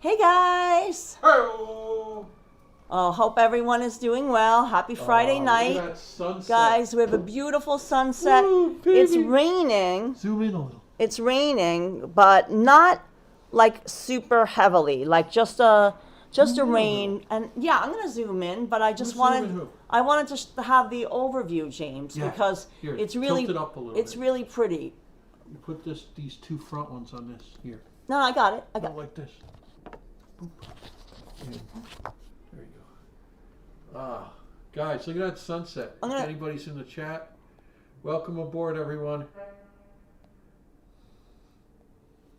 Hey guys! Hello. Hope everyone is doing well. Happy Friday night. Look at that sunset. Guys, we have a beautiful sunset. Woo, It's baby. raining. Zoom in a little. It's raining, but not like super heavily. Like just a rain. And yeah, I'm gonna zoom in, but I just I wanted to have the overview, James, because Here, it's really tilt it up a little it's bit. really pretty. You put these two front ones on this here. No, I got it. I got Like this. Boop. And there you go. Ah, guys, look at that sunset. If anybody's in the chat, welcome aboard, everyone.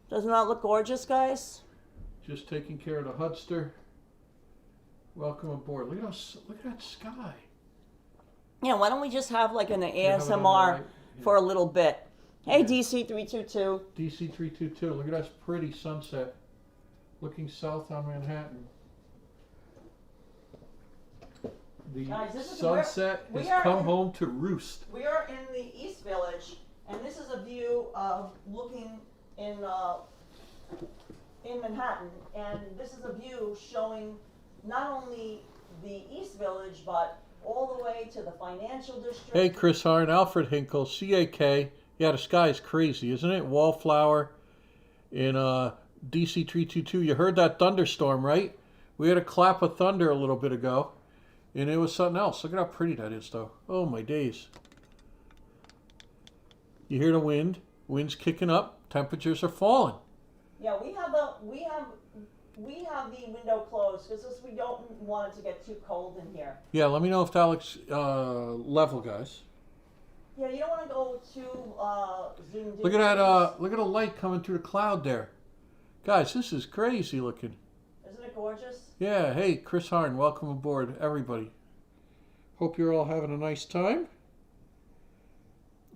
Doesn't that look gorgeous, guys? Just taking care of the Hudster. Welcome aboard. Look at that sky. Yeah, why don't we just have like an have it on the ASMR right? Yeah. for a little bit? Hey, Yeah. DC322. DC322. Look at that pretty sunset. Looking south on Manhattan. The Guys, this is sunset we has are come in- home to roost. We are in the East Village, and this is a view of looking in Manhattan, and this is a view showing not only the East Village, but all the way to the financial district. Hey, Chris Harn, Alfred Hinkle, CAK. Yeah, the sky is crazy, isn't it? Wallflower in DC322. You heard that thunderstorm, right? We had a clap of thunder a little bit ago, and it was something else. Look at how pretty that is, though. Oh, my days. You hear the wind. Wind's kicking up. Temperatures are falling. Yeah, we have the window closed because we don't want it to get too cold in here. Yeah, let me know if that looks level, guys. Yeah, you don't want to go too zoomed in. Look at that! Look at the light coming through the cloud there, guys. This is crazy looking. Isn't it gorgeous? Yeah. Hey, Chris Harn, welcome aboard, everybody. Hope you're all having a nice time.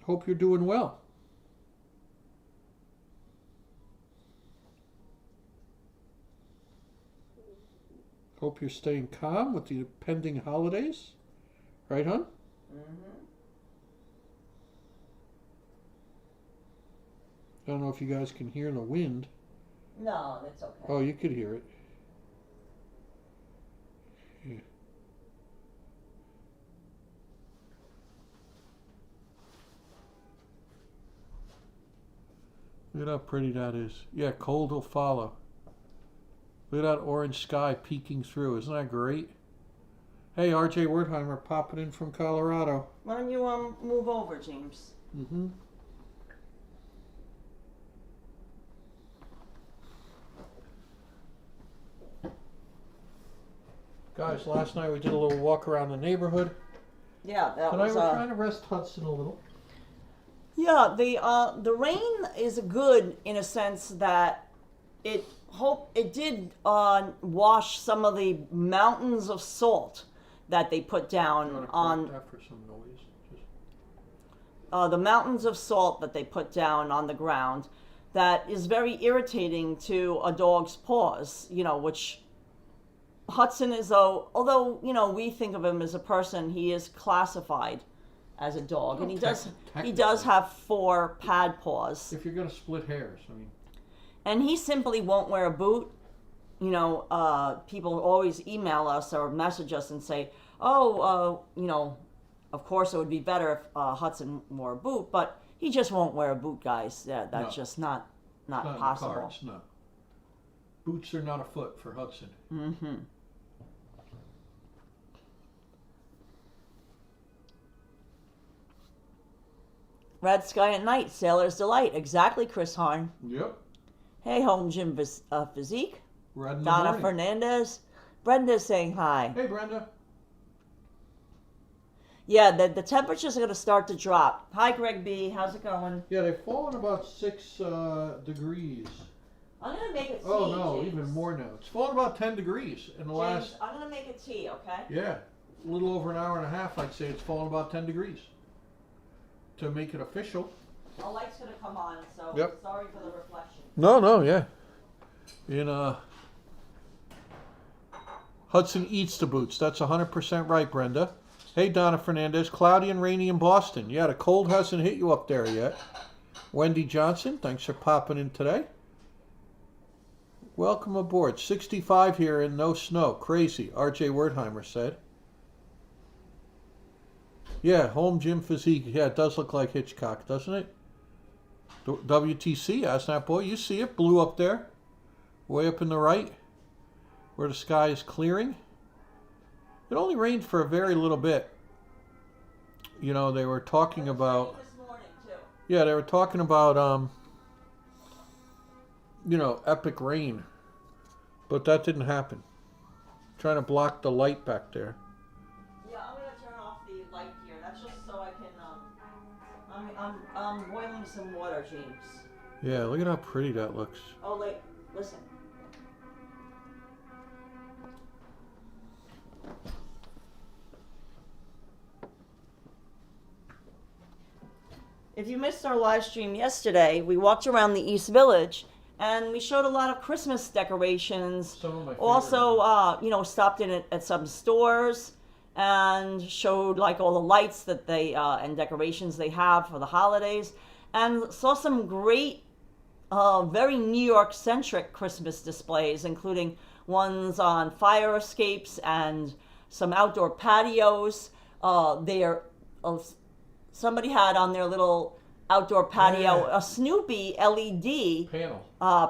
Hope you're doing well. Hope you're staying calm with the pending holidays. Right, hon? Mm-hmm. I don't know if you guys can hear the wind. No, that's okay. Oh, you could hear it. Yeah. Look at how pretty that is. Yeah, cold will follow. Look at that orange sky peeking through. Isn't that great? Hey, RJ Wertheimer popping in from Colorado. Why don't you move over, James? Mm-hmm. Guys, last night we did a little walk around the neighborhood. Yeah, that Tonight was. we're trying to rest Hudson a little. Yeah, the rain is good in a sense that it did wash some of the mountains of salt that they put down on that for some noise. the mountains of salt that they put down on the ground. That is very irritating to a dog's paws. You know, which Hudson is although we think of him as a person, he is classified as a dog, and he does have 4 pad paws. If you're gonna split hairs, I mean. And he simply won't wear a boot. You know, people always email us or message us and say, "Oh, of course it would be better if Hudson wore a boot," but he just won't wear a boot, guys. Yeah, that's just not possible. In the cards, no. Boots are not afoot for Hudson. Mm-hmm. Red sky at night, sailor's delight. Exactly, Chris Harn. Yep. Hey, home gym physique. Red in the Donna morning. Fernandez. Brenda's saying hi. Hey, Brenda. Yeah, the temperatures are going to start to drop. Hi, Greg B. How's it going? Yeah, they've fallen about 6 degrees. I'm going to make a tea, Oh, no, James. even more now. It's fallen about 10 degrees in the last... I'm going to make a tea, okay? Yeah, a little over an hour and a half, I'd say it's fallen about 10 degrees. To make it official. The light's going to come on, so Yep. sorry for the reflection. No, yeah. In Hudson eats the boots. That's 100% right, Brenda. Hey, Donna Fernandez. Cloudy and rainy in Boston. Yeah, the cold hasn't hit you up there yet. Wendy Johnson, thanks for popping in today. Welcome aboard. 65 here and no snow. Crazy, R.J. Wertheimer said. Yeah, home gym physique. Yeah, it does look like Hitchcock, doesn't it? WTC, ASNAP boy. You see it, blue up there. Way up in the right, where the sky is clearing. It only rained for a very little bit. You know, they were talking about... This morning, too. Yeah, they were talking about, you know, epic rain. But that didn't happen. Trying to block the light back there. Yeah, I'm going to turn off the light here. That's just so I can, I'm boiling some water, James. Yeah, look at how pretty that looks. Oh, wait, listen. If you missed our live stream yesterday, we walked around the East Village and we showed a lot of Christmas decorations. Some of my favorite. Also, you know, stopped in at some stores and showed like all the lights that they and decorations they have for the holidays, and saw some great, very New York-centric Christmas displays, including ones on fire escapes and some outdoor patios. Somebody had on their little outdoor patio a Snoopy LED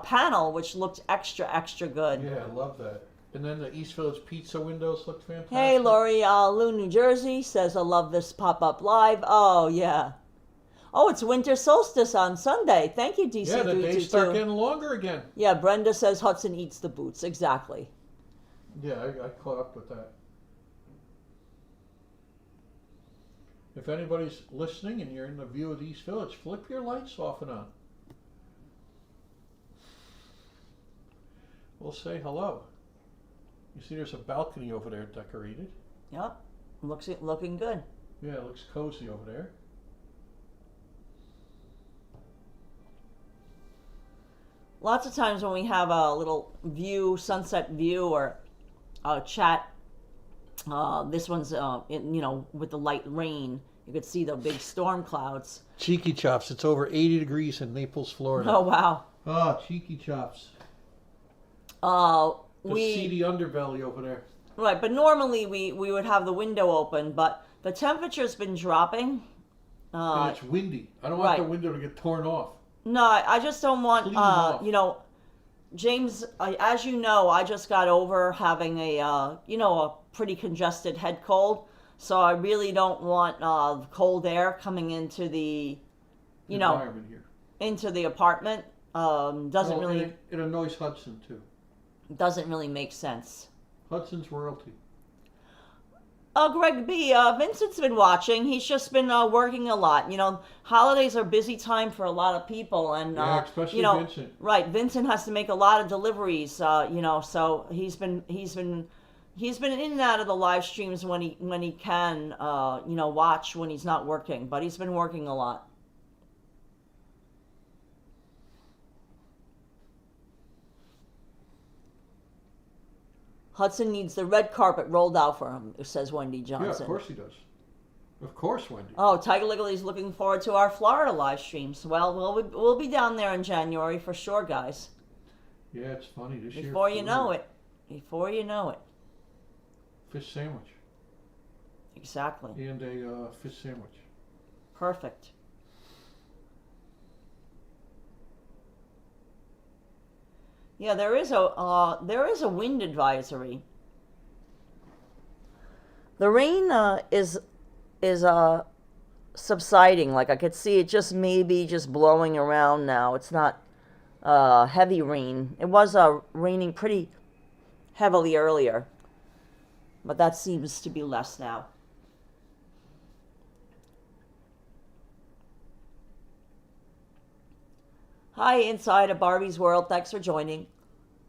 panel, which looked extra good. Yeah, I love that. And then the East Village pizza windows looked fantastic. Hey, Lori, Lou, New Jersey says, I love this pop-up live. Oh, yeah. Oh, it's winter solstice on Sunday. Thank you, DC. Yeah, the days start getting longer again. Yeah, Brenda says Hudson eats the boots. Exactly. Yeah, I caught up with that. If anybody's listening and you're in the view of the East Village, flip your lights off and on. We'll say hello. You see there's a balcony over there decorated. Yep, looking good. Yeah, it looks cozy over there. Lots of times when we have a little view, sunset view, or a chat, this one's, you know, with the light rain, you could see the big storm clouds. Cheeky Chops, it's over 80 degrees in Naples, Florida. Oh, wow. Ah, Cheeky Chops. The seedy underbelly over there. Right, but normally we would have the window open, but the temperature's been dropping. And it's windy. I don't want the window to get torn off. No, I just don't want, Clean you know, James, as you know, I just got over having a, you know, a pretty congested head cold. So I really don't want cold air coming into the, you know, environment here. Into the apartment. Doesn't really. It annoys Hudson too. Doesn't really make sense. Hudson's royalty. Greg B. Vincent's been watching. He's just been working a lot. You know, holidays are a busy time for a lot of people, and yeah, especially you know, Vincent. Right, Vincent has to make a lot of deliveries. You know, so he's been in and out of the live streams when he can. You know, watch when he's not working, but he's been working a lot. Hudson needs the red carpet rolled out for him, says Wendy Johnson. Yeah, of course he does. Of course, Wendy. Oh, Tiger Liggly's looking forward to our Florida live streams. Well, we'll be down there in January for sure, guys. Yeah, it's funny this year. Before you know it. Before you know it. Fish sandwich. Exactly. And a fish sandwich. Perfect. Yeah, there is a wind advisory. The rain is subsiding. Like I could see it just maybe just blowing around now. It's not heavy rain. It was raining pretty heavily earlier, but that seems to be less now. Hi, inside of Barbie's World. Thanks for joining.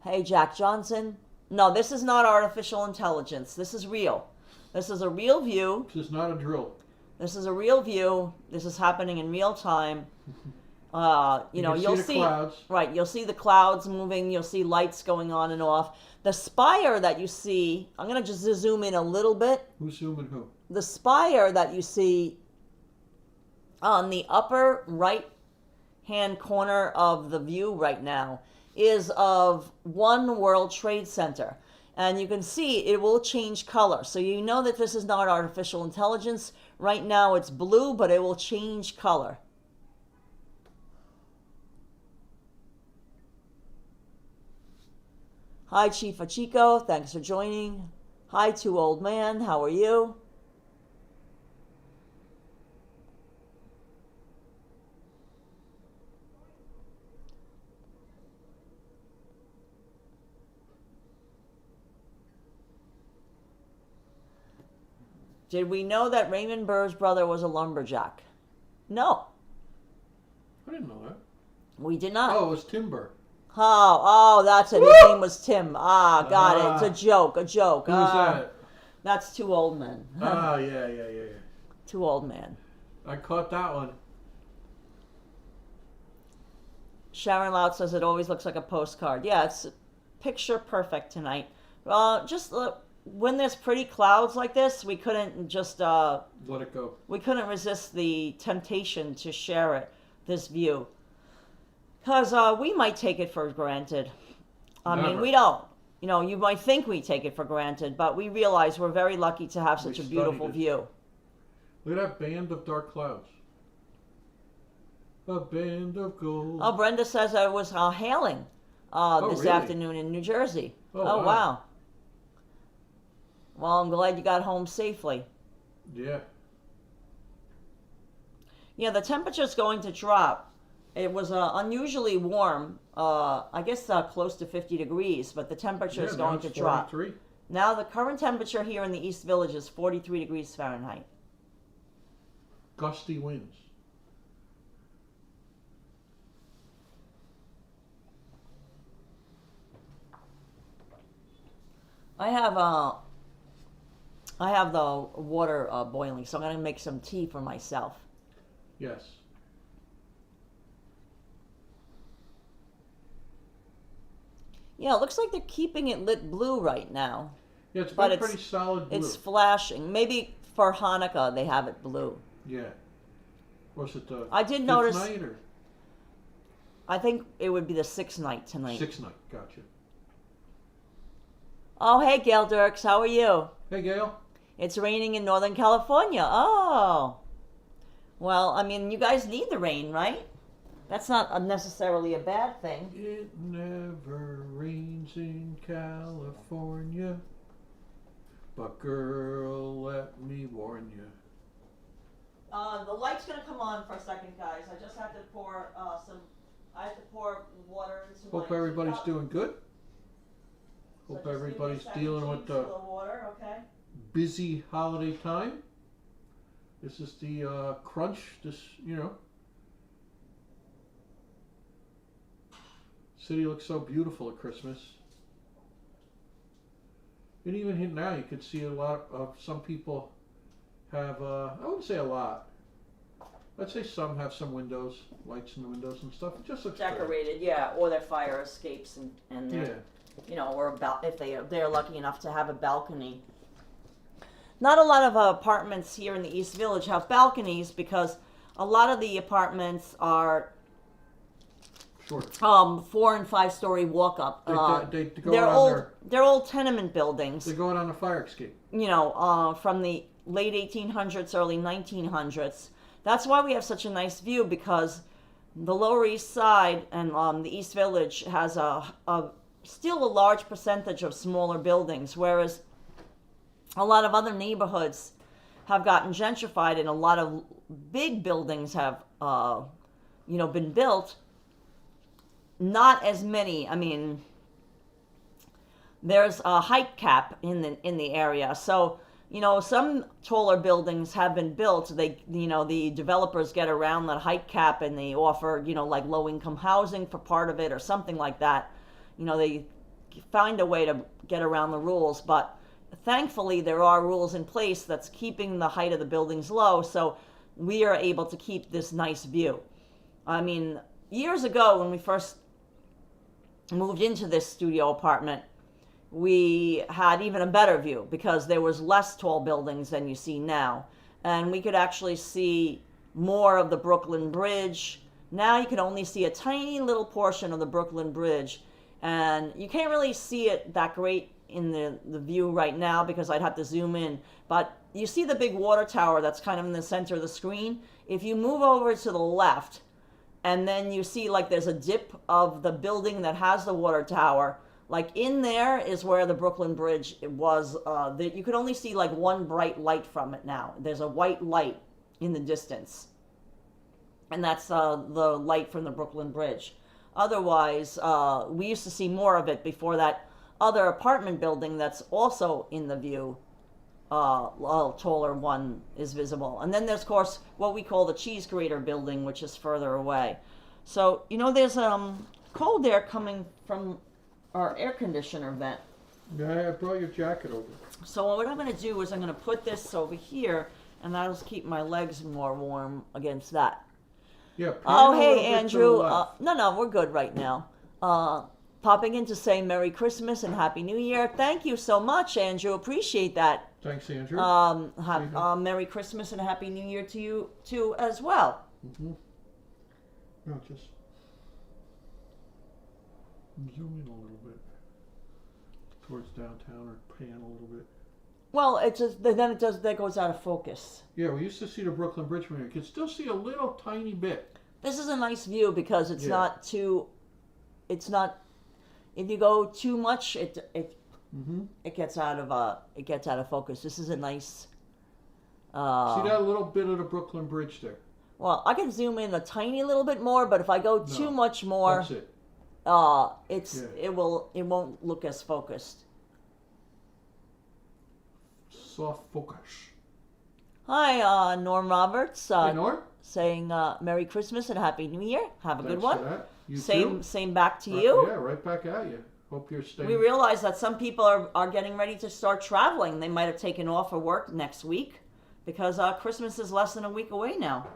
Hey, Jack Johnson. No, this is not artificial intelligence. This is real. This is a real view. This is not a drill. This is a real view. This is happening in real time. You know, you'll see clouds. Right, you'll see the clouds moving. You'll see lights going on and off. The spire that you see, I'm going to just zoom in a little bit. Who's zooming who? The spire that you see on the upper right hand corner of the view right now is of One World Trade Center. And you can see it will change color. So you know that this is not artificial intelligence. Right now it's blue, but it will change color. Hi, Chief Chico. Thanks for joining. Hi, Two Old Man. How are you? Did we know that Raymond Burr's brother was a lumberjack? No, I didn't know that. we did not. Oh, it was Timber. Oh, that's it. His name was Tim. Ah, got it. It's a joke, a joke. Who was that? That's Two Old Men. Ah, yeah. Two Old Men. I caught that one. Sharon Loud says it always looks like a postcard. Yeah, it's picture perfect tonight. Just when there's pretty clouds like this, we couldn't just Let it go. we couldn't resist the temptation to share it, this view. Because we might take it for granted. I mean, Never. we don't. You know, you might think we take it for granted, but we realize we're very lucky to have such a beautiful studied it. view. Look at that band of dark clouds. A band of gold. Oh, Brenda says it was hailing this really? afternoon in New Jersey. Oh, wow. wow. Well, I'm glad you got home safely. Yeah. Yeah, the temperature's going to drop. It was unusually warm, I guess close to 50 degrees, but the temperature is going to drop. 43. Now the current temperature here in the East Village is 43 degrees Fahrenheit. Gusty winds. I have the water boiling, so I'm going to make some tea for myself. Yes. Yeah, it looks like they're keeping it lit blue right now. Yeah, it's But been it's- pretty solid blue. It's flashing. Maybe for Hanukkah they have it blue. Yeah. Was it the I did fifth notice- night or I think it would be the sixth night tonight. sixth night? Gotcha. Oh, hey, Gail Dirks, how are you? Hey, Gail. It's raining in Northern California. Oh. Well, I mean, you guys need the rain, right? That's not necessarily a bad thing. It never rains in California, but girl, let me warn you. The light's gonna come on for a second, guys. I just have to pour I have to pour water into Hope my everybody's teacup. doing good. So Hope just give me a everybody's second dealing to with fill the water, okay? busy holiday time. This is the crunch. City looks so beautiful at Christmas. And even here now, you could see a lot of some people have. I wouldn't say a lot. I'd say some have some windows, lights in the windows and stuff. It just looks Decorated, yeah, or their fire escapes and Yeah. their, or about if they're lucky enough to have a balcony. Not a lot of apartments here in the East Village have balconies because a lot of the apartments are Short. 4 and 5 story walk up. They go They're out on old. They're old tenement buildings. They're going on a fire escape. From the late 1800s, early 1900s. That's why we have such a nice view, because the Lower East Side and the East Village has still a large percentage of smaller buildings, whereas a lot of other neighborhoods have gotten gentrified and a lot of big buildings have been built. Not as many. I mean, there's a height cap in the area, so some taller buildings have been built. The developers get around that height cap and they offer like low income housing for part of it or something like that. They find a way to get around the rules, but thankfully there are rules in place that's keeping the height of the buildings low, so we are able to keep this nice view. I mean, years ago when we first moved into this studio apartment, we had even a better view because there was less tall buildings than you see now, and we could actually see more of the Brooklyn Bridge Now you can only see a tiny little portion of the Brooklyn Bridge, and you can't really see it that great in the view right now because I'd have to zoom in. But you see the big water tower that's kind of in the center of the screen. If you move over to the left, and then you see like there's a dip of the building that has the water tower, like in there is where the Brooklyn Bridge was. You could only see like one bright light from it now. There's a white light in the distance, and that's the light from the Brooklyn Bridge. Otherwise, we used to see more of it before that other apartment building that's also in the view, a taller one, is visible. And then there's, of course, what we call the cheese grater building, which is further away. So, you know, there's cold air coming from our air conditioner vent. Yeah, I brought your jacket over. So what I'm going to do is I'm going to put this over here, and that'll keep my legs more warm against that. Yeah. Oh, hey, Andrew. No, we're good right now. Popping in to say Merry Christmas and Happy New Year. Thank you so much, Andrew. Appreciate that. Thanks, Andrew. Merry Christmas and Happy New Year to you, too, as well. Mm-hmm. No, just zoom in a little bit towards downtown, or pan a little bit. Well, that goes out of focus. Yeah, we used to see the Brooklyn Bridge from here. You can still see a little tiny bit. This is a nice view because it's not too. It's not. If you go too much, it gets out of focus. This is a nice. See that little bit of the Brooklyn Bridge there? Well, I can zoom in a tiny little bit more, but if I go too much more, that's it. It won't look as focused. Soft focus. Hi, Norm Roberts. Hey, Norm. Saying Merry Christmas and Happy New Year. Have a good one. For that. You same too? Same back to you. Yeah, right back at you. Hope you're staying. We realize that some people are getting ready to start traveling. They might have taken off for work next week because Christmas is less than a week away now.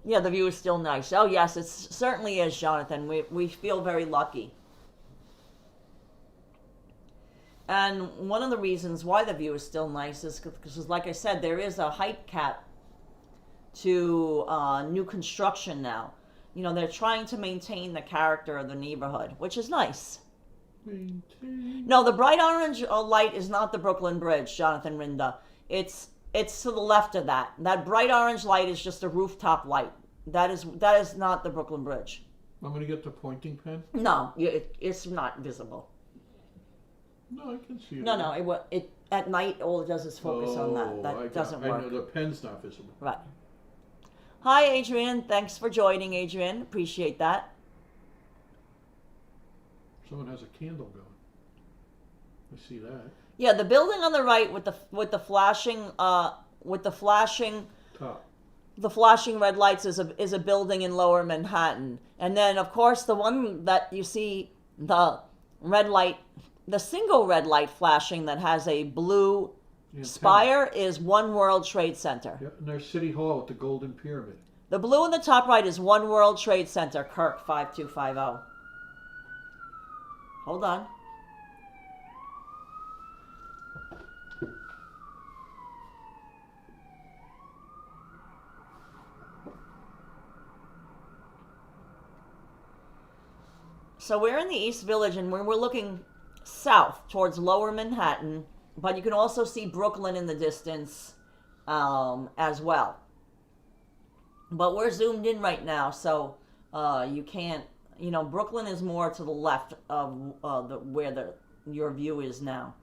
Yeah, the view is still nice. Oh, yes, it certainly is, Jonathan. We feel very lucky. And one of the reasons why the view is still nice is because, like I said, there is a height cap to new construction now. You know, they're trying to maintain the character of the neighborhood, which is nice. Maintain. No, the bright orange light is not the Brooklyn Bridge, Jonathan Rinda. It's to the left of that. That bright orange light is just a rooftop light. That is not the Brooklyn Bridge. I'm going to get the pointing pen. No, it's not visible. No, I can see it. No, it at night all it does is focus on that. That doesn't work. I know the pen's not visible. Right. Hi, Adrian. Thanks for joining, Adrian. Appreciate that. Someone has a candle going. I see that. Yeah, the building on the right with the flashing Top. the flashing red lights is a building in Lower Manhattan. And then of course the one that you see, the single red light flashing that has a blue spire is One World Trade Center. Yeah, and there's City Hall with the Golden Pyramid. The blue in the top right is One World Trade Center, Kirk 5250. Hold on. So we're in the East Village, and we're looking south towards Lower Manhattan, but you can also see Brooklyn in the distance as well. But we're zoomed in right now, so you can't, Brooklyn is more to the left of where your view is now.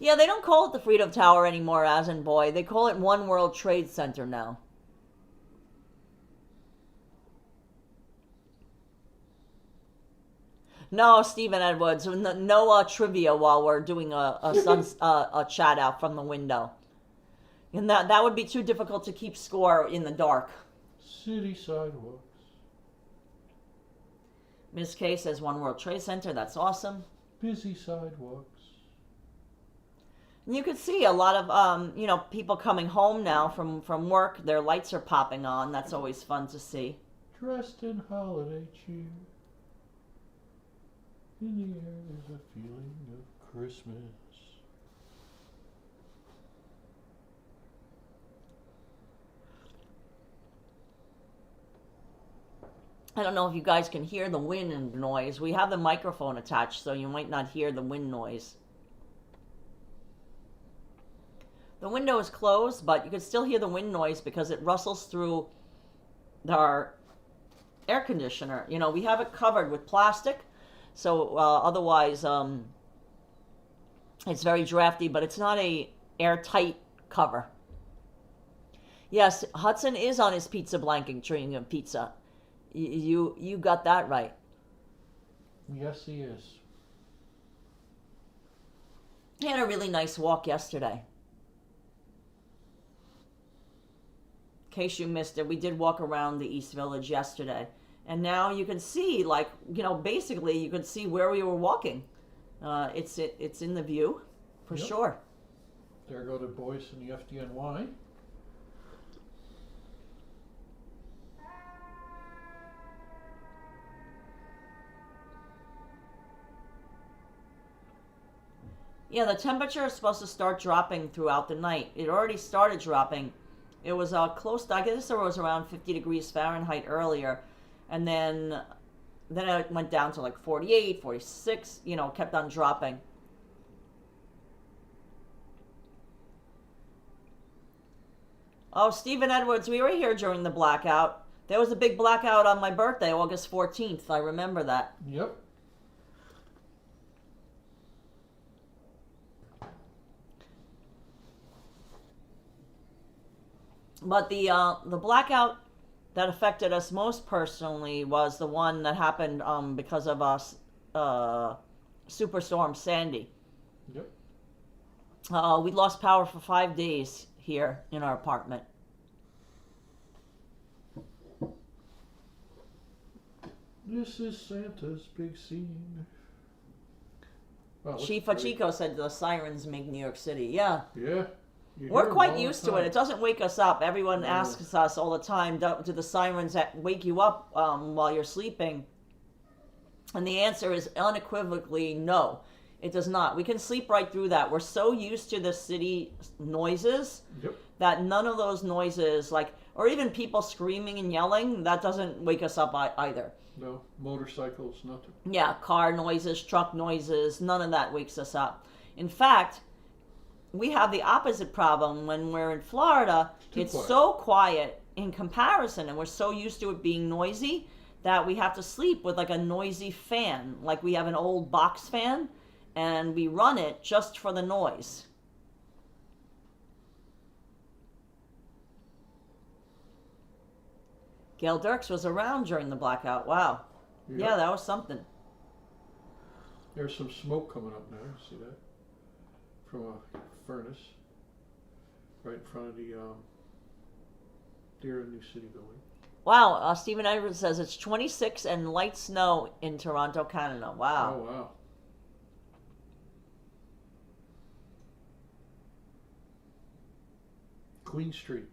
Yeah, they don't call it the Freedom Tower anymore, as in boy. They call it One World Trade Center now. No, Stephen Edwards, no trivia while we're doing a chat out from the window. And that would be too difficult to keep score in the dark. City sidewalks. Miss K says One World Trade Center. That's awesome. Busy sidewalks. You could see a lot of people coming home now from work. Their lights are popping on. That's always fun to see. Dressed in holiday cheer. In the air is a feeling of Christmas. I don't know if you guys can hear the wind noise. We have the microphone attached, so you might not hear the wind noise. The window is closed, but you can still hear the wind noise because it rustles through our air conditioner. We have it covered with plastic, so otherwise it's very drafty, but it's not a airtight cover. Yes, Hudson is on his pizza blanket chewing a pizza. You got that right. Yes, he is. He had a really nice walk yesterday. In case you missed it, we did walk around the East Village yesterday. And now you can see, basically you can see where we were walking. It's in the view, for sure. There go the boys in the FDNY. Yeah, the temperature is supposed to start dropping throughout the night. It already started dropping. It was close to, I guess it was around 50 degrees Fahrenheit earlier. And then it went down to 48, 46, kept on dropping. Oh, Stephen Edwards, we were here during the blackout. There was a big blackout on my birthday, August 14th. I remember that. Yep. But the blackout that affected us most personally was the one that happened because of Superstorm Sandy. Yep. We lost power for 5 days here in our apartment. This is Santa's big scene. Wow, Chifa Chico said the sirens make New York City. Yeah. Yeah. We're quite used to it. It doesn't wake us up. Everyone asks us all the time, do the sirens wake you up while you're sleeping? And the answer is unequivocally no. It does not. We can sleep right through that. We're so used to the city noises that none of those noises, or even people screaming and yelling, that doesn't wake us up either. No, motorcycles, nothing. Yeah, car noises, truck noises, none of that wakes us up. In fact, we have the opposite problem when we're in Florida. It's so quiet in comparison, and we're so used to it being noisy that we have to sleep with a noisy fan. We have an old box fan, and we run it just for the noise. Gail Dirks was around during the blackout. Wow. Yeah, that was something. There's some smoke coming up now. See that? From a furnace right in front of the Deer New City building. Wow, Stephen Edwards says it's 26 and light snow in Toronto, Canada. Wow. Oh, wow. Queen Street.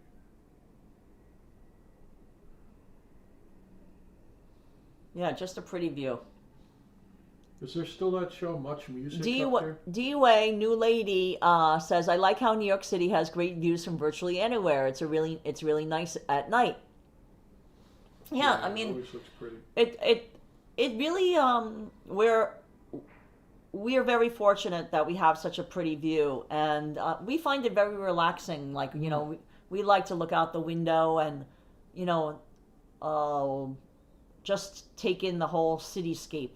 Yeah, just a pretty view. Is there still that show, Much Music, up there? D-Way, New Lady, says, I like how New York City has great views from virtually anywhere. It's really nice at night. Yeah, I mean, it always looks pretty. It really, we are very fortunate that we have such a pretty view, and we find it very relaxing. We like to look out the window and, just take in the whole cityscape.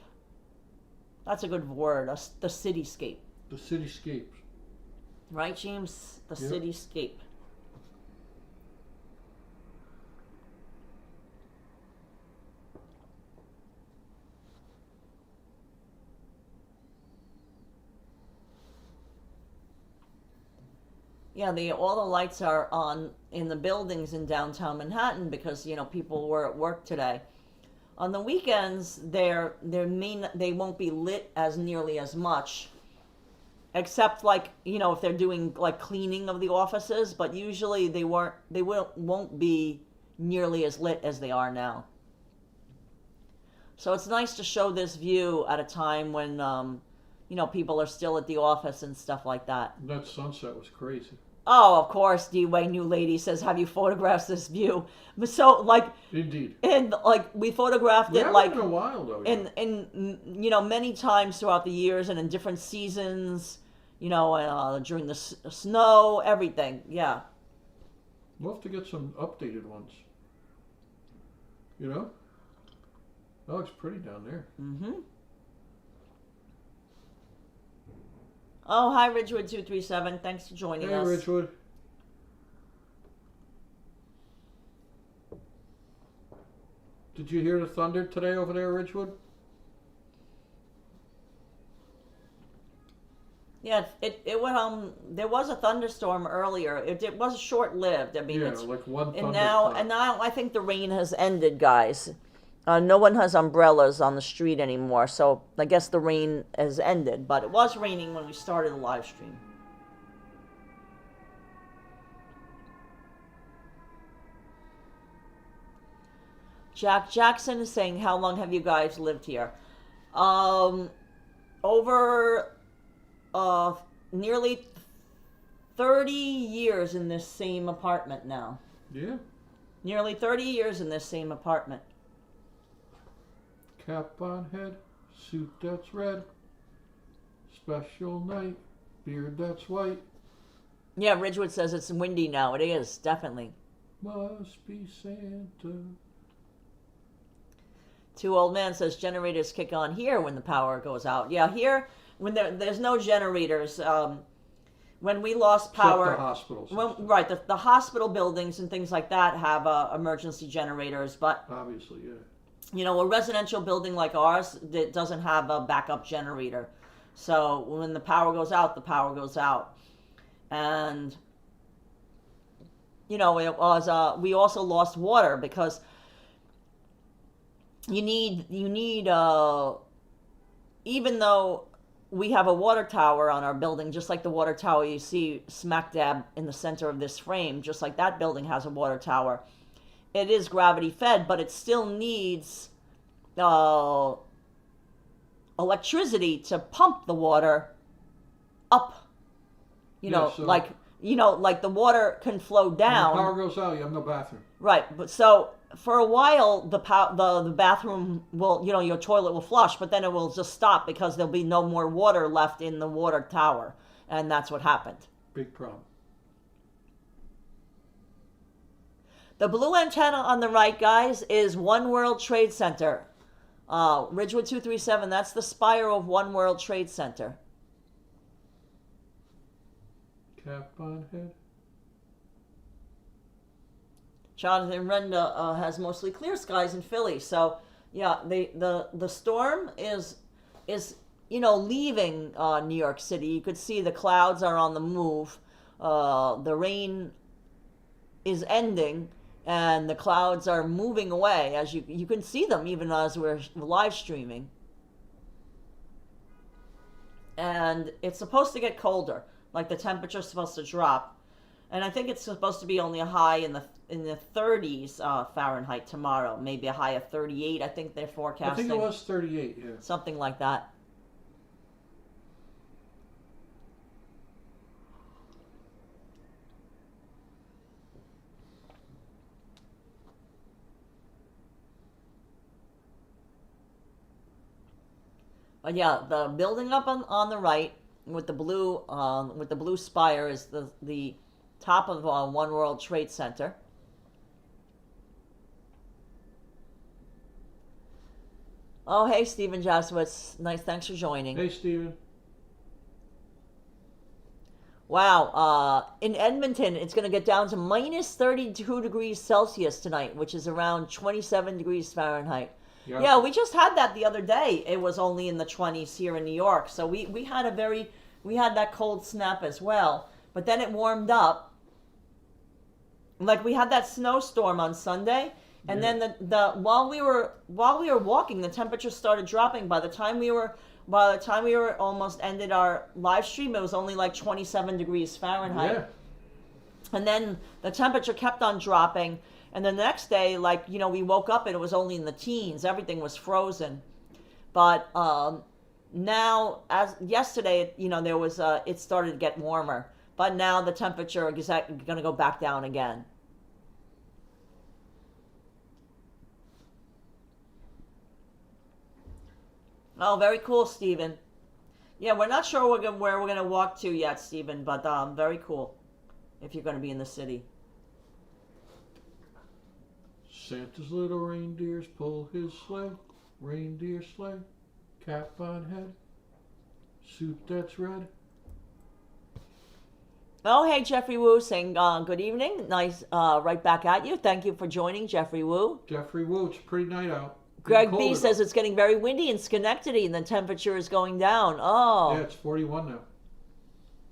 That's a good word, the cityscape. The cityscape. Right, James? The cityscape. Yeah, all the lights are on in the buildings in downtown Manhattan because, people were at work today. On the weekends, they won't be lit as nearly as much. except like, you know, if they're doing like cleaning of the offices, but usually won't be nearly as lit as they are now. So it's nice to show this view at a time when you know, people are still at the office and stuff like that. That sunset was crazy. Oh, of course, D-Way New Lady says, have you photographed this view? So, like... Indeed. And, like, we photographed it, like... in a while, though. Yeah. In, you know, many times throughout the years and in different seasons, you know, during the snow, everything, yeah. We'll have to get some updated ones. You know? That looks pretty down there. Mm-hmm. Oh, hi, Ridgewood237. Thanks for joining us. Hey, Ridgewood. Did you hear the thunder today over there, Ridgewood? Yeah, it went. There was a thunderstorm earlier. It was short-lived. I mean, yeah, it's like one and thunderclap. now I think the rain has ended, guys. No one has umbrellas on the street anymore, so I guess the rain has ended. But it was raining when we started the live stream. Jack Jackson is saying, how long have you guys lived here? Over nearly 30 years in this same apartment now. Yeah. Nearly 30 years in this same apartment. Cap on head, suit that's red, special night, beard that's white. Yeah, Ridgewood says it's windy now. It is, definitely. Must be Santa. Two Old Man says generators kick on here when the power goes out. Yeah, here, when there's no generators, when we lost power... Except the hospitals. Right, the hospital buildings and things like that have emergency generators, but... Obviously, yeah. You know, a residential building like ours that doesn't have a backup generator. So when the power goes out, the power goes out. And, you know, it was, we also lost water because you need, even though we have a water tower on our building, just like the water tower you see smack dab in the center of this frame, just like that building has a water tower. It is gravity fed, but it still needs electricity to pump the water up. You know, like the water can flow down. When the power goes out, you have no bathroom. Right, but so for a while the bathroom will, you know, your toilet will flush, but then it will just stop because there'll be no more water left in the water tower, and that's what happened. Big problem. The blue antenna on the right, guys, is One World Trade Center. Ridgewood 237, that's the spire of One World Trade Center. Cap on head. Jonathan Renda has mostly clear skies in Philly. So, yeah, the storm is you know, leaving New York City. You could see the clouds are on the move. The rain is ending. And the clouds are moving away, as you can see them even as we're live streaming. And it's supposed to get colder, like the temperature's supposed to drop. And I think it's supposed to be only a high in the 30s Fahrenheit tomorrow, maybe a high of 38. I think they're forecasting. I think it was 38, yeah. Something like that. But yeah, the building up on the right with the blue spire is the top of One World Trade Center. Oh, hey, Stephen Jasowitz. Nice, thanks for joining. Hey, Stephen. Wow, in Edmonton, it's going to get down to minus 32 degrees Celsius tonight, which is around 27 degrees Fahrenheit. Yep. Yeah, we just had that the other day. It was only in the 20s here in New York. So we had that cold snap as well. But then it warmed up. Like we had that snowstorm on Sunday, and then the while we were walking, the temperature started dropping. By the time we were By the time we were almost ended our live stream, it was only like 27 degrees Fahrenheit. Yeah. And then the temperature kept on dropping. And the next day, like, you know, we woke up and it was only in the teens. Everything was frozen. But now, as yesterday, you know, there was it started to get warmer. But now the temperature is going to go back down again. Oh, very cool, Stephen. Yeah, we're not sure where we're going to walk to yet, Stephen, but very cool if you're going to be in the city. Santa's little reindeers pull his sleigh, reindeer sleigh, cap on head, suit that's red. Oh, hey, Jeffrey Wu saying good evening. Nice, right back at you. Thank you for joining, Jeffrey Wu. Jeffrey Wu, it's a pretty night out. Greg B says it's getting very windy in Schenectady and the temperature is going down. Oh. Yeah, it's 41 now.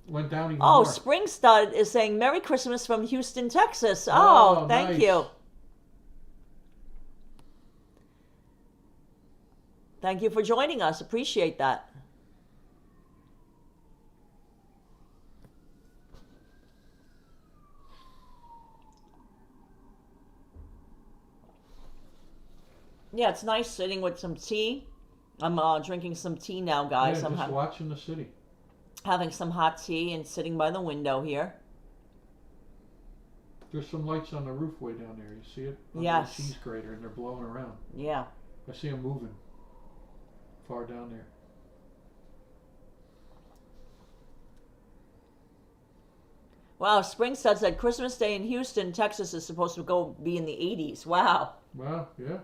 Went down even more. more. Spring Stud is saying Merry Christmas from Houston, Texas. Oh, thank nice. you. Thank you for joining us. Appreciate that. Yeah, it's nice sitting with some tea. I'm drinking some tea now, guys. Yeah, I'm just watching the city. Having some hot tea and sitting by the window here. There's some lights on the roof way down there. You see it? Yes. The cheese grater, and they're blowing around. Yeah. I see them moving far down there. Wow, Springstud said Christmas Day in Houston, Texas is supposed to be in the 80s. Wow. Wow, yeah.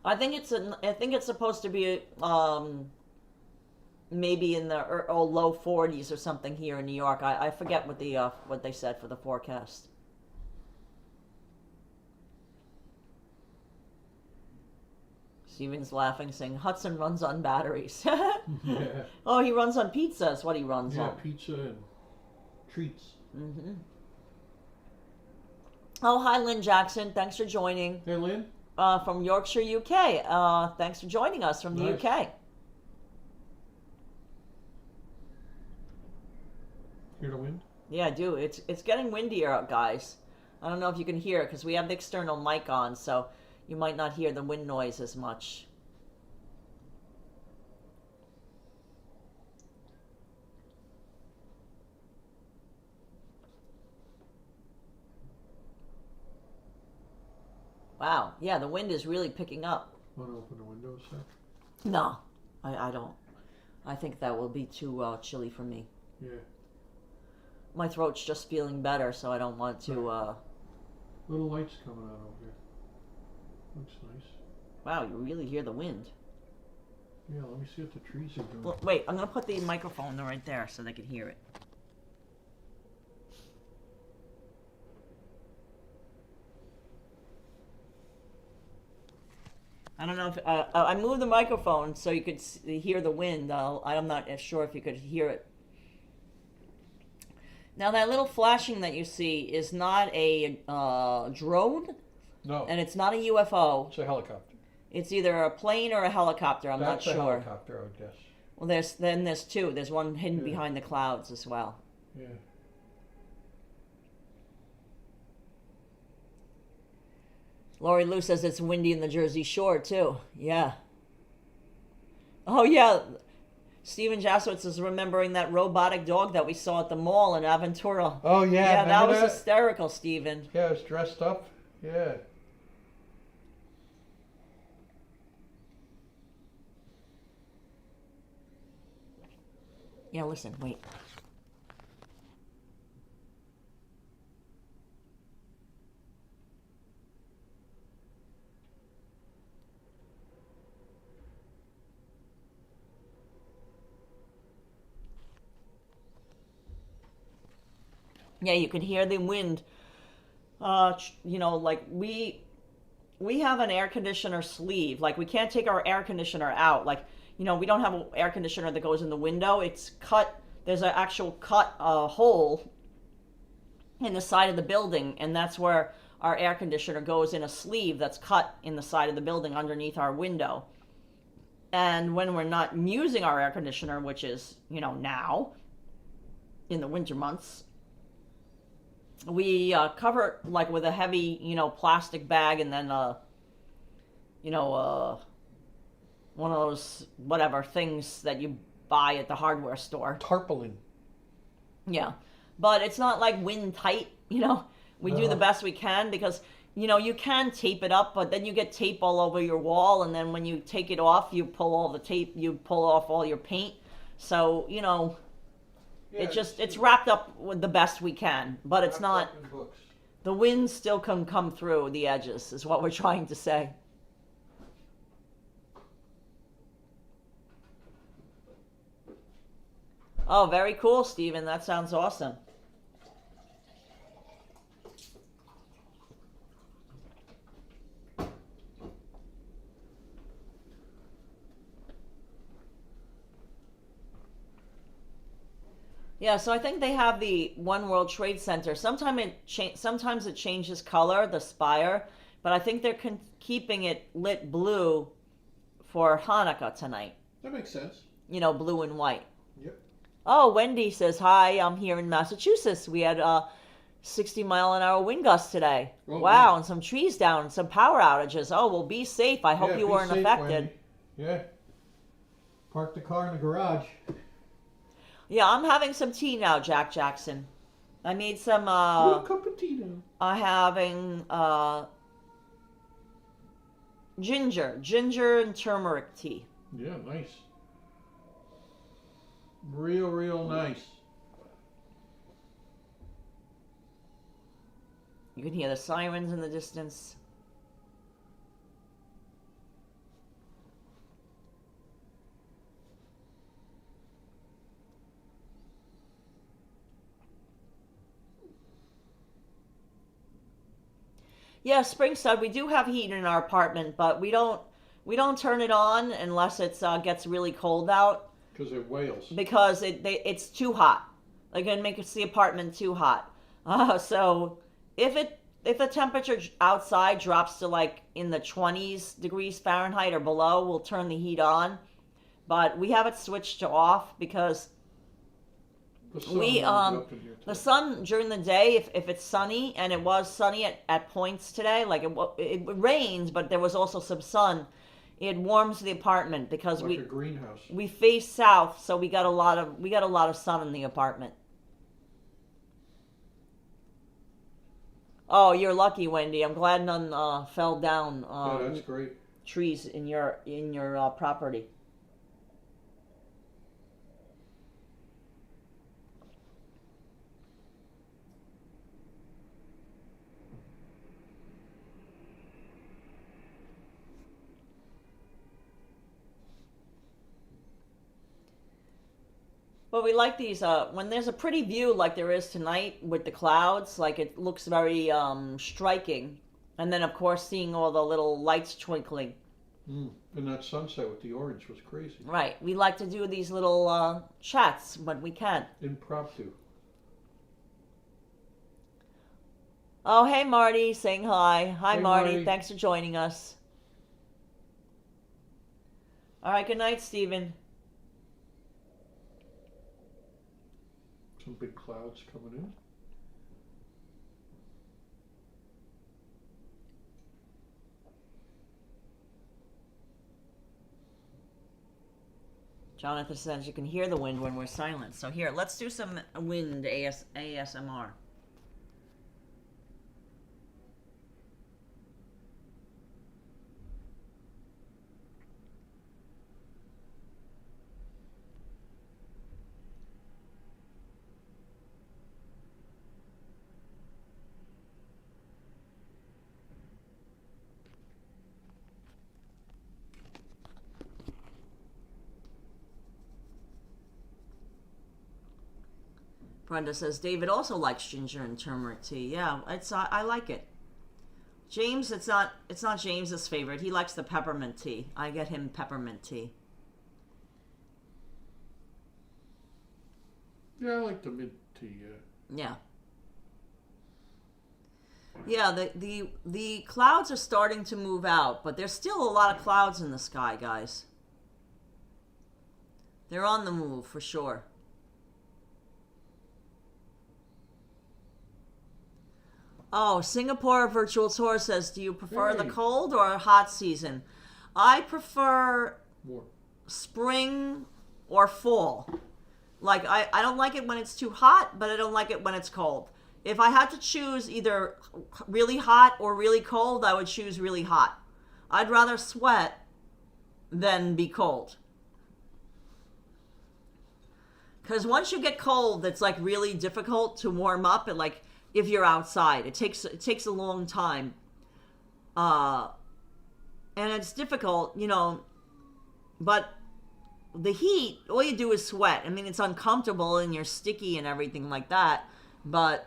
I think it's supposed to be maybe in the low 40s or something here in New York. I forget what they said for the forecast. Steven's laughing, saying Hudson runs on batteries. Yeah. Oh, he runs on pizza is what he runs on. Yeah, pizza and treats. Mm-hmm. Oh, hi, Lynn Jackson. Thanks for joining. Hey, Lynn. From Yorkshire, UK. Thanks for joining us from the Nice. UK. Hear the wind? Yeah, I do. It's getting windier, guys. I don't know if you can hear it because we have the external mic on, so you might not hear the wind noise as much. Wow. Yeah, the wind is really picking up. Want to open the window a sec? No, I don't. I think that will be too chilly for me. Yeah. My throat's just feeling better, so I don't want to... Little lights coming out over here. Looks nice. Wow, you really hear the wind. Yeah, let me see what the trees are doing. Well, wait, I'm going to put the microphone right there so they can hear it. I don't know if... I moved the microphone so you could hear the wind. I'm not sure if you could hear it. Now, that little flashing that you see is not a drone. No. And it's not a UFO. It's a helicopter. It's either a plane or a helicopter. I'm not sure. That's a helicopter, I would guess. Well, there's two. There's one hidden behind the clouds as well. Yeah. Lori Lou says it's windy in the Jersey Shore, too. Yeah. Oh, yeah. Stephen Jasowitz is remembering that robotic dog that we saw at the mall in Aventura. Oh, yeah. Yeah, that was that? hysterical, Stephen. Yeah, it was dressed up. Yeah. Yeah, listen, wait. Yeah, you can hear the wind. You know, like we have an air conditioner sleeve. Like we can't take our air conditioner out. Like, you know, we don't have an air conditioner that goes in the window. It's cut. There's an actual cut hole in the side of the building, and that's where our air conditioner goes in a sleeve that's cut in the side of the building underneath our window. And when we're not using our air conditioner, which is, now in the winter months, we cover it like with a heavy, plastic bag, and then, one of those whatever things that you buy at the hardware store. Tarpaulin. Yeah. But it's not like wind tight, We do the best we can because, you can tape it up, but then you get tape all over your wall, and then when you take it off, you pull all the tape, you pull off all your paint. So, it's wrapped up with the best we can, but it's not, the wind still can come through the edges, is what we're trying to say. Oh, very cool, Steven. That sounds awesome. Yeah, so I think they have the One World Trade Center. Sometimes it changes color, the spire, but I think they're keeping it lit blue for Hanukkah tonight. That makes sense. Blue and white. Yep. Oh, Wendy says, hi, I'm here in Massachusetts. We had 60-mile-an-hour wind gusts today. Oh, wow, man. And some trees down, and some power outages. Oh, well, be safe. I hope you weren't affected. Wendy. Yeah. Park the car in the garage. Yeah, I'm having some tea now, Jack Jackson. I made some, a cup of tea now. I'm having, ginger and turmeric tea. Yeah, nice. Real nice. You can hear the sirens in the distance. Yeah, Springside, we do have heat in our apartment, but we don't turn it on unless it gets really cold out. Because it wails. Because it's too hot. Like, it makes the apartment too hot. So if the temperature outside drops to like in the 20s degrees Fahrenheit or below, we'll turn the heat on. But we have it switched to off because the sun during the day, if it's sunny, and it was sunny at points today, like it rains, but there was also some sun. It warms the apartment because like a greenhouse. We face south, so we got a lot of sun in the apartment. Oh, you're lucky, Wendy. I'm glad none fell down. Yeah, that's great. Trees in your property. But we like these, when there's a pretty view like there is tonight with the clouds, like it looks very striking. And then, of course, seeing all the little lights twinkling. And that sunset with the orange was crazy. Right. We like to do these little chats when we can. Impromptu. Oh, hey, Marty, saying hi. Hi, Hey, Marty. Thanks for joining us. All right, good night, Stephen. Some big clouds coming in. Jonathan says you can hear the wind when we're silent. So here, let's do some wind ASMR. Brenda says David also likes ginger and turmeric tea. Yeah, I like it. James, it's not James's favorite. He likes the peppermint tea. I get him peppermint tea. Yeah, I like the mint tea. Yeah. Yeah, the clouds are starting to move out, but there's still a lot of clouds in the sky, guys. They're on the move for sure. Oh, Singapore Virtual Tour says, do you prefer the cold or hot season? I prefer spring or fall. Like, I don't like it when it's too hot, but I don't like it when it's cold. If I had to choose either really hot or really cold, I would choose really hot. I'd rather sweat than be cold. Because once you get cold, it's like really difficult to warm up. And like if you're outside, it takes a long time. And it's difficult, you know. But the heat, all you do is sweat. I mean, it's uncomfortable and you're sticky and everything like that. But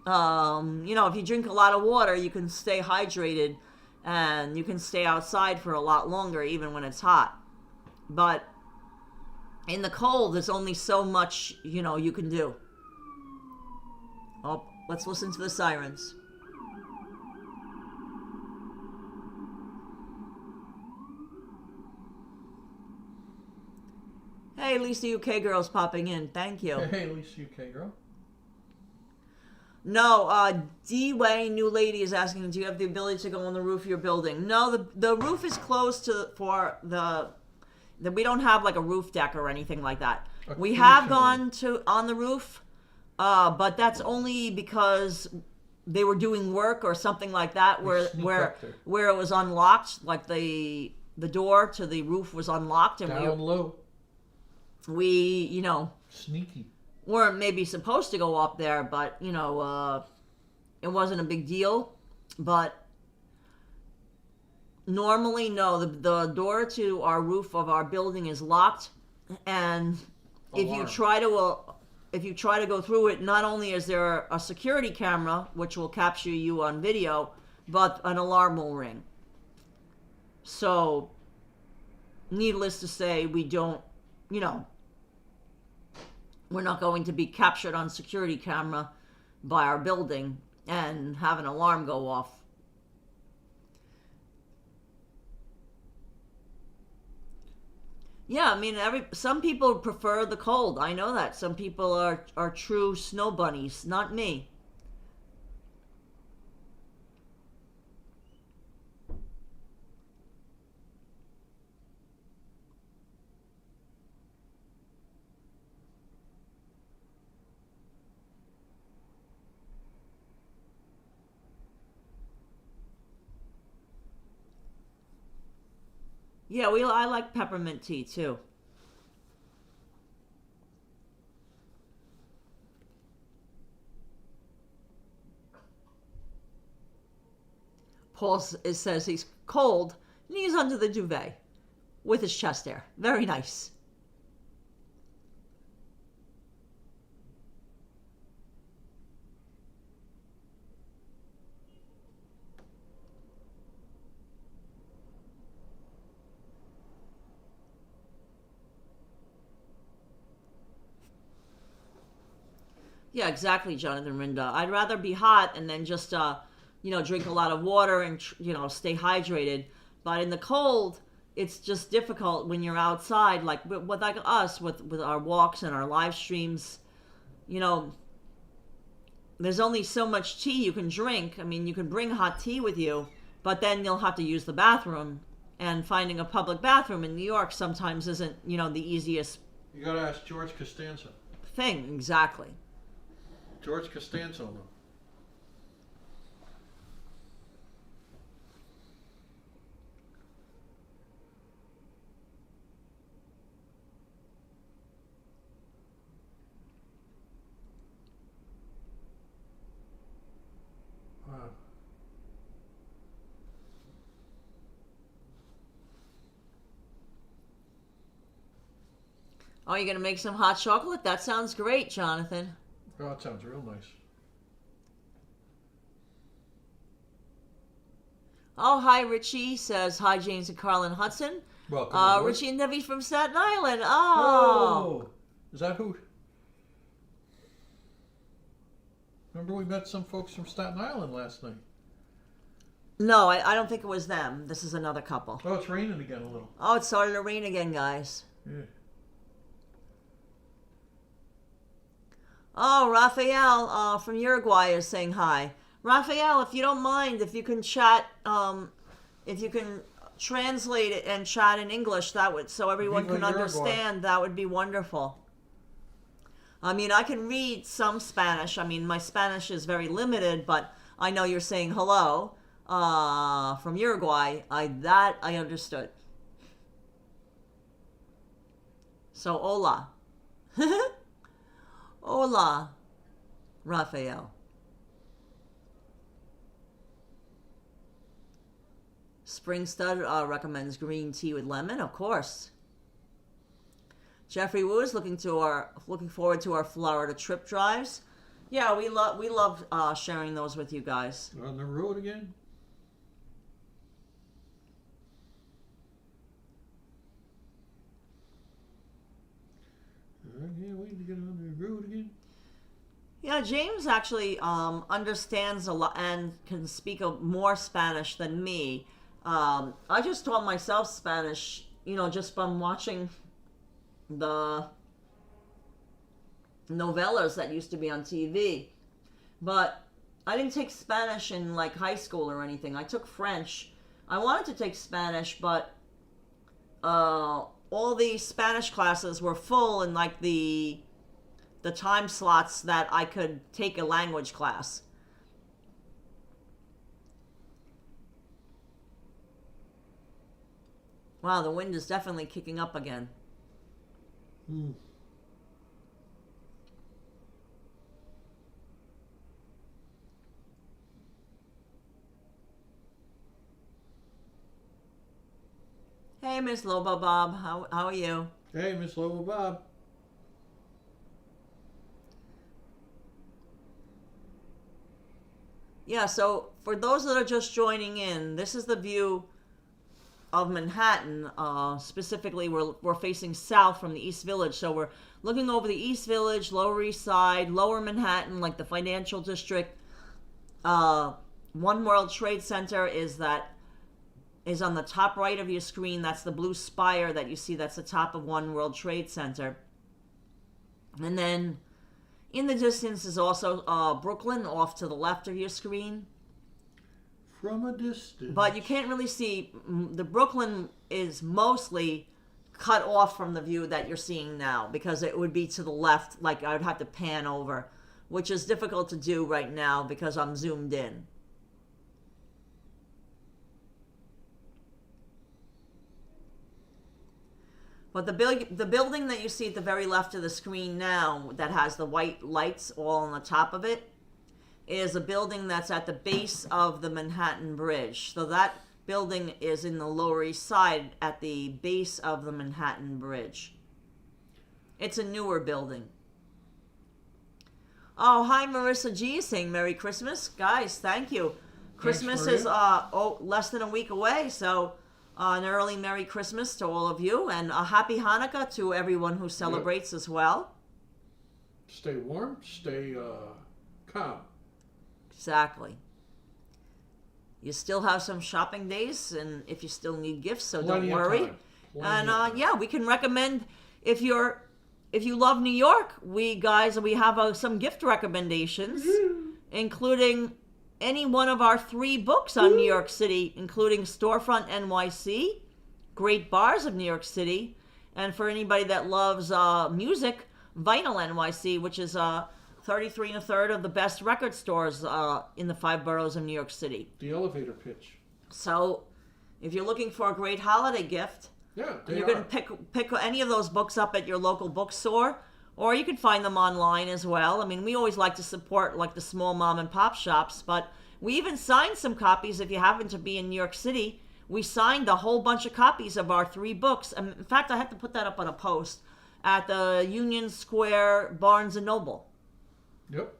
you know, if you drink a lot of water, you can stay hydrated and you can stay outside for a lot longer, even when it's hot. But in the cold, there's only so much, you know, you can do. Oh, let's listen to the sirens. Hey, Lisa UK girl's popping in. Thank you. Hey, Lisa UK girl. No, D-Way, new lady, is asking, do you have the ability to go on the roof of your building? No, the roof is closed for the we don't have like a roof deck or anything like that. We have gone on the roof, but that's only because they were doing work or something like that, where it was unlocked, like the door to the roof was unlocked, and down low. We, you know, sneaky. Weren't maybe supposed to go up there, but you know, it wasn't a big deal. But normally, no, the door to our roof of our building is locked, and if you try to go through it, not only is there a security camera which will capture you on video, but an alarm will ring. So, needless to say, we don't, you know, we're not going to be captured on security camera by our building and have an alarm go off. Yeah, I mean, some people prefer the cold. I know that. Some people are true snow bunnies. Not me. Yeah, I like peppermint tea too. Paul says he's cold and he's under the duvet with his chest hair. Very nice. Yeah, exactly, Jonathan Rinda. I'd rather be hot and then just, you know, drink a lot of water and, you know, stay hydrated. But in the cold, it's just difficult when you're outside, like with like us, with our walks and our live streams. You know, there's only so much tea you can drink. I mean, you can bring hot tea with you, but then you'll have to use the bathroom. And finding a public bathroom in New York sometimes isn't, you know, the easiest. You gotta ask George Costanza. Thing, exactly. George Costanza, though. Wow. Oh, you're gonna make some hot chocolate? That sounds great, Jonathan. Oh, that sounds real nice. Oh, hi, Richie says, hi, James and Karla and Hudson. Welcome. Richie and Debbie from Staten Island. Oh. Is that who? Remember we met some folks from Staten Island last night? No, I don't think it was them. This is another couple. Oh, it's raining again a little. Oh, it started to rain again, guys. Yeah. Oh, Raphael from Uruguay is saying hi. Raphael, if you don't mind, if you can chat, if you can translate it and chat in English, that would, so everyone Viva can understand, that would be wonderful. I mean, I can read some Spanish. I mean, my Spanish is very limited, but I know you're saying hello from Uruguay. That I understood. So, hola. Hola, Raphael. Spring Stud recommends green tea with lemon, of course. Jeffrey Wu is looking forward to our Florida trip drives. Yeah, we love sharing those with you guys. On the road again? I can't wait to get on the road again. Yeah, James actually understands a lot and can speak more Spanish than me. I just taught myself Spanish, just from watching the novellas that used to be on TV. But I didn't take Spanish in like high school or anything. I took French. I wanted to take Spanish, but all the Spanish classes were full in like the time slots that I could take a language class. Wow, the wind is definitely kicking up again. Hey, Miss Lobo Bob, how are you? Hey, Miss Lobo Bob. Yeah, so for those that are just joining in, this is the view of Manhattan. Specifically, we're facing south from the East Village, so we're looking over the East Village, Lower East Side, Lower Manhattan, like the financial district. One World Trade Center is on the top right of your screen. That's the blue spire that you see. That's the top of One World Trade Center. And then in the distance is also Brooklyn off to the left of your screen. From a distance. But you can't really see. The Brooklyn is mostly cut off from the view that you're seeing now because it would be to the left, like I would have to pan over, which is difficult to do right now because I'm zoomed in. But the building that you see at the very left of the screen now that has the white lights all on the top of it is a building that's at the base of the Manhattan Bridge. So that building is in the Lower East Side at the base of the Manhattan Bridge. It's a newer building. Oh, hi Marissa G saying Merry Christmas. Guys, thank you. Christmas is less than a week away, so an early Merry Christmas to all of you, and a Happy Hanukkah to everyone who celebrates as well. Stay warm, stay calm. Exactly. You still have some shopping days, and if you still need gifts, so Plenty don't worry. And yeah, we can recommend if you love New York, we have some gift recommendations, including any one of our 3 books on New York City, including Storefront NYC, Great Bars of New York City, and for anybody that loves music, Vinyl NYC, which is 33 1/3 of the best record stores in the 5 boroughs of New York City. The elevator pitch. So, if you're looking for a great holiday gift, you can pick any of those books up at your local bookstore, or you can find them online as well. I mean, we always like to support like the small mom and pop shops, but we even signed some copies if you happen to be in New York City. We signed a whole bunch of copies of our 3 books. In fact, I had to put that up on a post at the Union Square Barnes & Noble. Yep.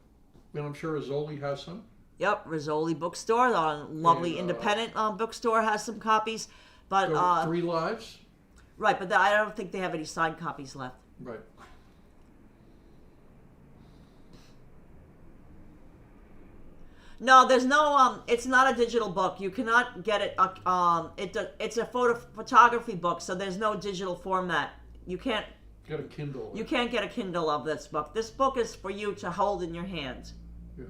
And I'm sure Rizzoli has some. Yep, Rizzoli Bookstore, the lovely independent bookstore, has some copies. But 3 Lives. Right, but I don't think they have any signed copies left. Right. No, there's no. It's not a digital book. You cannot get it. It's a photography book, so there's no digital format. You can't Get a Kindle. You can't get a Kindle of this book. This book is for you to hold in your hand. Yeah.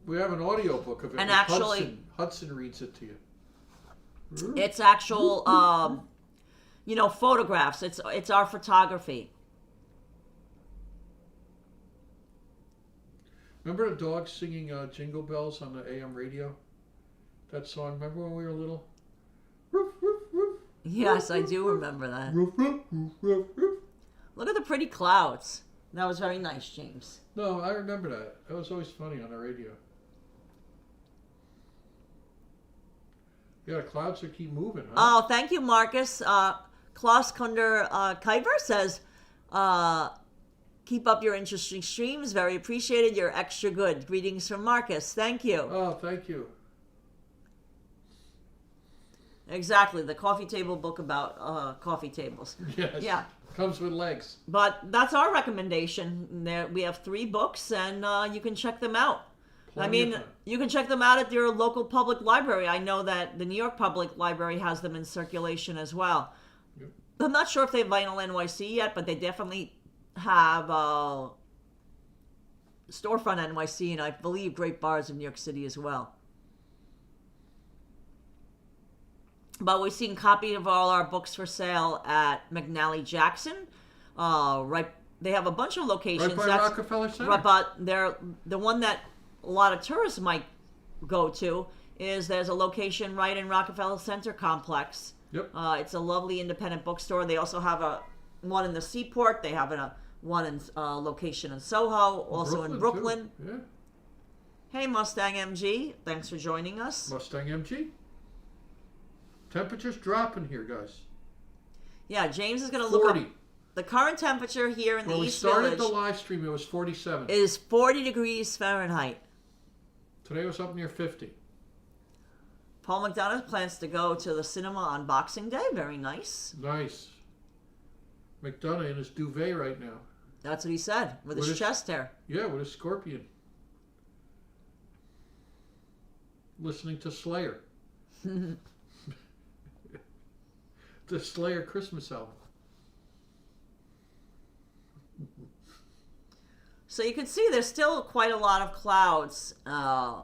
We have an audio book of it. And actually, Hudson reads it to you. It's actual, photographs. It's our photography. Remember the dogs singing Jingle Bells on the AM radio? That song. Remember when we were little? Roof, roof, roof. Yes, I do remember that. Roof, roof, roof, roof, roof. Look at the pretty clouds. That was very nice, James. No, I remember that. That was always funny on the radio. Yeah, the clouds are keep moving, huh? Oh, thank you, Marcus. Klaus Kunder Kuiper says, keep up your interesting streams. Very appreciated. You're extra good. Greetings from Marcus. Thank you. Oh, thank you. Exactly. The coffee table book about coffee tables. Yes. Yeah. Comes with legs. But that's our recommendation. There, we have 3 books, and you can check them out. You can check them out at your local public library. I know that the New York Public Library has them in circulation as well. Yep. I'm not sure if they have Vinyl NYC yet, but they definitely have Storefront NYC, and I believe Great Bars in New York City as well. But we've seen copies of all our books for sale at McNally Jackson. They have a bunch of locations. Right by Rockefeller Center. Right, but the one that a lot of tourists might go to is there's a location right in Rockefeller Center complex. Yep. It's a lovely independent bookstore. They also have one in the Seaport. They have one in location in Soho, also in Brooklyn. Too. Yeah. Hey, Mustang MG, thanks for joining us. Mustang MG. Temperature's dropping here, guys. Yeah, James is going to look up 40. the current temperature here in the East Village. When we started the live stream, it was 47. Is 40 degrees Fahrenheit. Today was up near 50. Paul McDonough plans to go to the cinema on Boxing Day. Very nice. Nice. McDonough in his duvet right now. That's what he said, with his chest hair. Yeah, with a scorpion. Listening to Slayer. The Slayer Christmas album. So you can see there's still quite a lot of clouds. And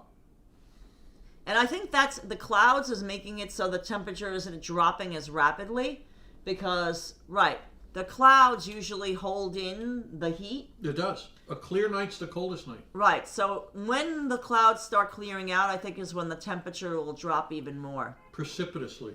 I think that's the clouds is making it so the temperature isn't dropping as rapidly because, the clouds usually hold in the heat. It does. A clear night's the coldest night. Right. So when the clouds start clearing out, I think is when the temperature will drop even more. Precipitously.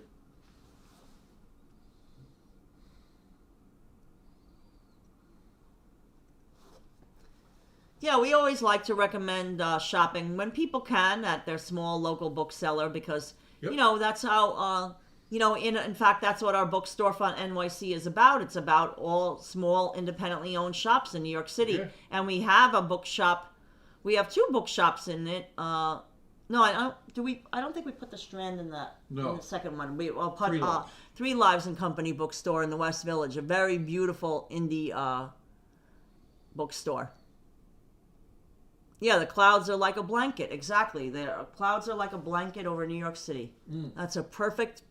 Yeah, we always like to recommend shopping when people can at their small local bookseller because, that's how, in fact, that's what our Storefront NYC is about. It's about all small, independently owned shops in New York City. Yeah. And we have a bookshop. We have 2 bookshops in it. No, I don't think we put the Strand in that. No. In the second one. We'll put 3 Lives. 3 Lives and Company bookstore in the West Village. A very beautiful indie bookstore. Yeah, the clouds are like a blanket. Exactly. The clouds are like a blanket over New York City. Mm. That's a perfect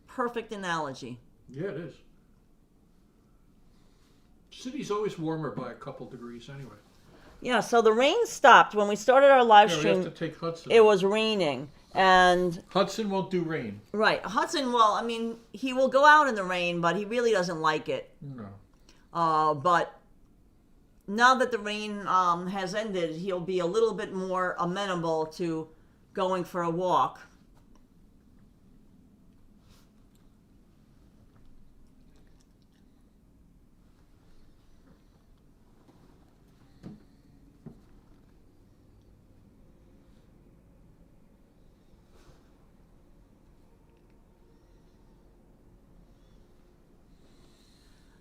analogy. Yeah, it is. City's always warmer by a couple degrees anyway. Yeah, so the rain stopped. When we started our live Yeah, we stream, have to take Hudson. it was raining. And Hudson won't do rain. right, Hudson, well, he will go out in the rain, but he really doesn't like it. No. But now that the rain has ended, he'll be a little bit more amenable to going for a walk.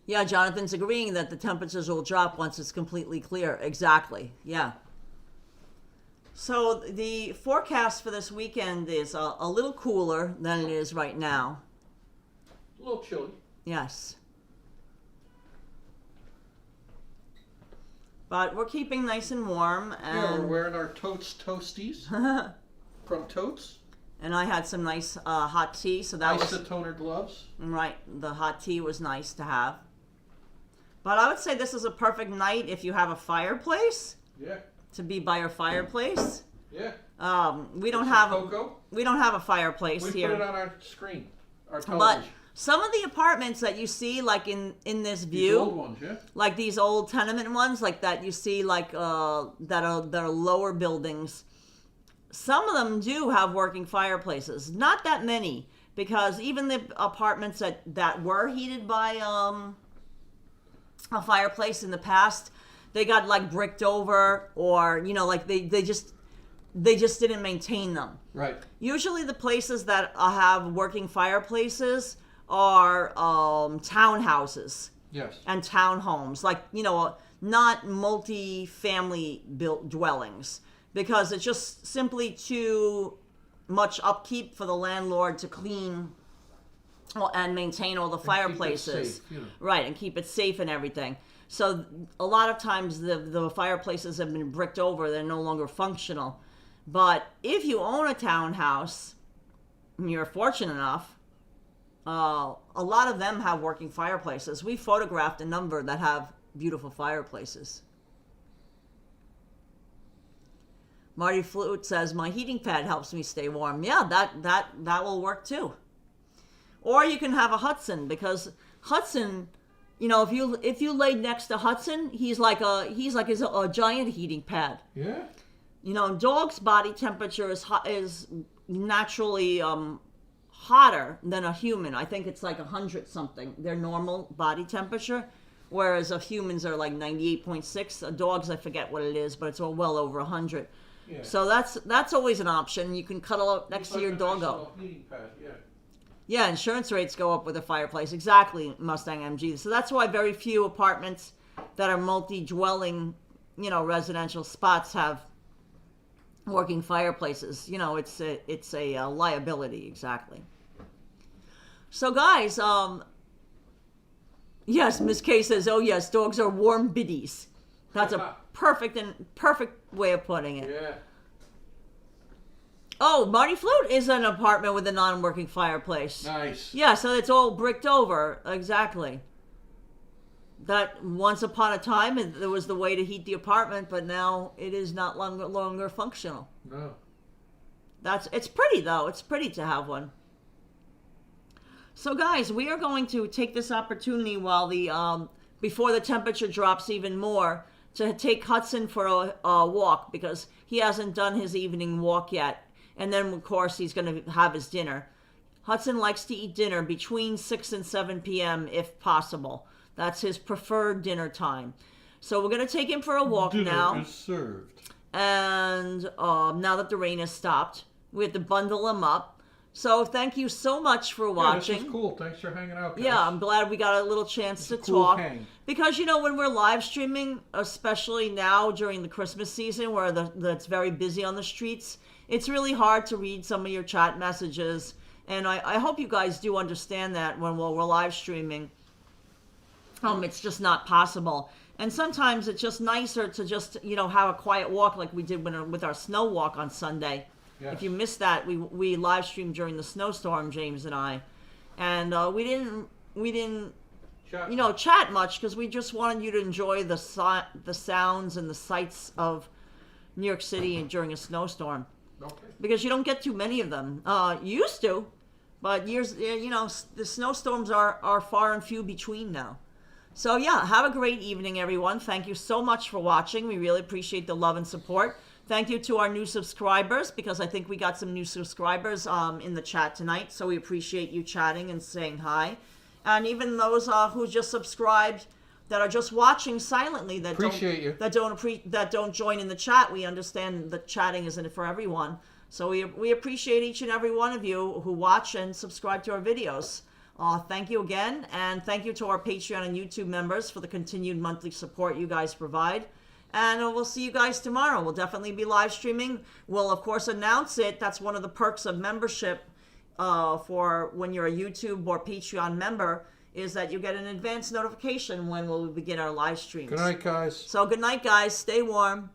Yeah, Jonathan's agreeing that the temperatures will drop once it's completely clear. Exactly. Yeah. So the forecast for this weekend is a little cooler than it is right now. A little chilly. Yes. But we're keeping nice and warm. And Yeah, we're wearing our Totes Toasties from Totes. And I had some nice hot tea, so that was Isotoner gloves. right. The hot tea was nice to have. But I would say this is a perfect night if you have a fireplace. Yeah. To be by your fireplace. Yeah. We don't Some have cocoa. we don't have a fireplace We here. put it on our screen, our But television. some of the apartments that you see, like in this view, These old ones, yeah. like these old tenement ones, like that you see, like that are lower buildings. Some of them do have working fireplaces. Not that many, because even the apartments that were heated by a fireplace in the past, they got like bricked over, or like they just didn't maintain them. Right. Usually the places that have working fireplaces are townhouses. Yes. And townhomes, like, not multi-family built dwellings, because it's just simply too much upkeep for the landlord to clean and maintain all the fireplaces. Keep it safe, Right, and keep it safe and everything. So a lot of times the fireplaces have been bricked over, they're no longer functional. But if you own a townhouse, and you're fortunate enough, a lot of them have working fireplaces. We photographed a number that have beautiful fireplaces. Marty Flute says, my heating pad helps me stay warm. Yeah, that will work too. Or you can have a Hudson, because Hudson, if you lay next to Hudson, he's like a giant heating pad. Yeah. Dog's body temperature is naturally hotter than a human. I think it's like 100 something, their normal body temperature, whereas a humans are like 98.6. A dog's, I forget what it is, but it's well over 100. Yeah. So that's always an option. You can cuddle up next to your doggo. Yeah. Yeah, insurance rates go up with a fireplace. Exactly, Mustang MG. So that's why very few apartments that are multi-dwelling, residential spots have working fireplaces. It's a liability, exactly. So guys, yes, Miss K says, oh yes, dogs are warm biddies. That's a perfect way of putting it. Yeah. Oh, Marty Flute is an apartment with a non-working fireplace. Nice. Yeah, so it's all bricked over. Exactly. That once upon a time, there was the way to heat the apartment, but now it is not longer functional. No. It's pretty though. It's pretty to have one. So guys, we are going to take this opportunity while before the temperature drops even more, to take Hudson for a walk, because he hasn't done his evening walk yet. And then, of course, he's going to have his dinner. Hudson likes to eat dinner between 6 and 7 p.m. if possible. That's his preferred dinner time. So we're going to take him for a walk now. Dinner is served. And now that the rain has stopped, we have to bundle him up. So thank you so much for watching. Yeah, this is cool. Thanks for hanging out, guys. Yeah, I'm glad we got a little chance to cool talk. hang. Because, when we're live streaming, especially now during the Christmas season where it's very busy on the streets, it's really hard to read some of your chat messages. And I hope you guys do understand that when we're live streaming. It's just not possible. And sometimes it's just nicer to just, have a quiet walk like we did with our snow walk on Sunday. Yes. If you missed that, we live streamed during the snowstorm, James and I. And we didn't chat much, because we just wanted you to enjoy the sounds and the sights of New York City during a snowstorm. Okay. Because you don't get too many of them. You used to, but the snowstorms are far and few between now. So yeah, have a great evening, everyone. Thank you so much for watching. We really appreciate the love and support. Thank you to our new subscribers, because I think we got some new subscribers in the chat tonight. So we appreciate you chatting and saying hi. And even those who just subscribed, that are just watching silently, that don't join in the chat. We understand that chatting isn't for everyone. So we appreciate each and every one of you who watch and subscribe to our videos. Thank you again, and thank you to our Patreon and YouTube members for the continued monthly support you guys provide. And we'll see you guys tomorrow. We'll definitely be live streaming. We'll, of course, announce it. That's one of the perks of membership for when you're a YouTube or Patreon member, is that you get an advance notification when we'll begin our live streams. Good night, guys. So good night, guys. Stay warm.